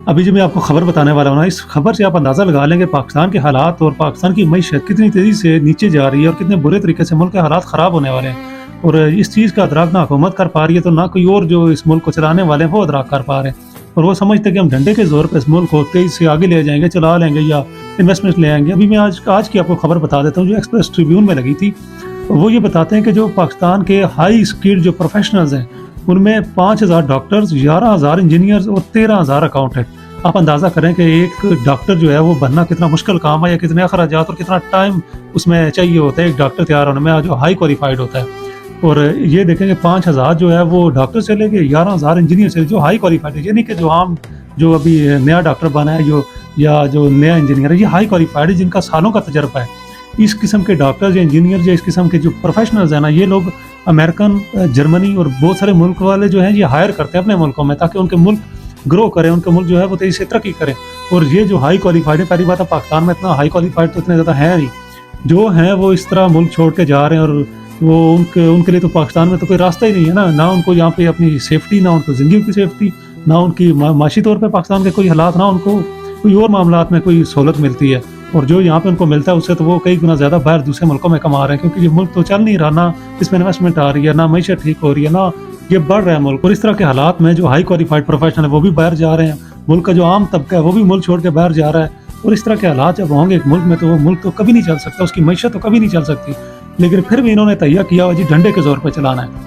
ابھی جو میں آپ کو خبر بتانے والا ہوں نا، اس خبر سے آپ اندازہ لگا لیں کہ پاکستان کے حالات اور پاکستان کی معیشت کتنی تیزی سے نیچے جا رہی ہے اور کتنے برے طریقے سے ملک کے حالات خراب ہونے والے ہیں۔ اور اس چیز کا ادراک نہ حکومت کر پا رہی ہے تو نہ کوئی اور جو اس ملک کو چلانے والے ہیں وہ ادراک کر پا رہے ہیں، اور وہ سمجھتے ہیں کہ ہم ڈنڈے کے زور پہ اس ملک کو تیزی سے آگے لے جائیں گے، چلا لیں گے یا انویسٹمنٹ لے آئیں گے۔ ابھی میں آج کی آپ کو خبر بتا دیتا ہوں جو ایکسپریس ٹریبیون میں لگی تھی۔ وہ یہ بتاتے ہیں کہ جو پاکستان کے ہائی اسکلڈ جو پروفیشنلز ہیں ان میں 5,000 ڈاکٹرز، 11,000 انجینئرز اور 13,000 اکاؤنٹنٹ۔ آپ اندازہ کریں کہ ایک ڈاکٹر جو ہے وہ بننا کتنا مشکل کام ہے، یا کتنے اخراجات اور کتنا ٹائم اس میں چاہیے ہوتا ہے ایک ڈاکٹر تیار ہونے میں جو ہائی کوالیفائڈ ہوتا ہے۔ اور یہ دیکھیں کہ 5,000 جو ہے وہ ڈاکٹر سے لے کے 11,000 انجینئر سے جو ہائی کوالیفائڈ ہے، یہ نہیں کہ جو عام جو ابھی نیا ڈاکٹر بنا ہے یا جو نیا انجینئر ہے، یہ ہائی کوالیفائڈ ہے جن کا سالوں کا تجربہ ہے۔ اس قسم کے ڈاکٹرز یا انجینئر یا اس قسم کے جو پروفیشنلز ہیں نا، یہ لوگ امریکن، جرمنی اور بہت سارے ملک والے جو ہیں یہ ہائر کرتے ہیں اپنے ملکوں میں، تاکہ ان کے ملک گرو کریں، ان کا ملک جو ہے وہ تیزی سے ترقی کرے۔ اور یہ جو ہائی کوالیفائڈ ہے، پہلی بات ہے پاکستان میں اتنا ہائی کوالیفائڈ تو اتنے زیادہ ہے نہیں، جو ہیں وہ اس طرح ملک چھوڑ کے جا رہے ہیں، اور وہ ان کے لیے تو پاکستان میں تو کوئی راستہ ہی نہیں ہے نا، نہ ان کو یہاں پہ اپنی سیفٹی، نہ ان کو زندگی کی سیفٹی، نہ ان کی معاشی طور پہ پاکستان کے کوئی حالات، نہ ان کو کوئی اور معاملات میں کوئی سہولت ملتی ہے، اور جو یہاں پہ ان کو ملتا ہے اس سے تو وہ کئی گنا زیادہ باہر دوسرے ملکوں میں کما رہے ہیں، کیونکہ یہ ملک تو چل نہیں رہا، نہ اس میں انویسٹمنٹ آ رہی ہے، نہ معیشت ٹھیک ہو رہی ہے، نہ یہ بڑھ رہا ہے ملک۔ اور اس طرح کے حالات میں جو ہائی کوالیفائڈ پروفیشنل ہے وہ بھی باہر جا رہے ہیں، ملک کا جو عام طبقہ ہے وہ بھی ملک چھوڑ کے باہر جا رہا ہے۔ اور اس طرح کے حالات جب ہوں گے ایک ملک میں تو وہ ملک تو کبھی نہیں چل سکتا، اس کی معیشت تو کبھی نہیں چل سکتی، لیکن پھر بھی انہوں نے تہیہ کیا ہوا جی ڈنڈے کے زور پہ چلانا ہے۔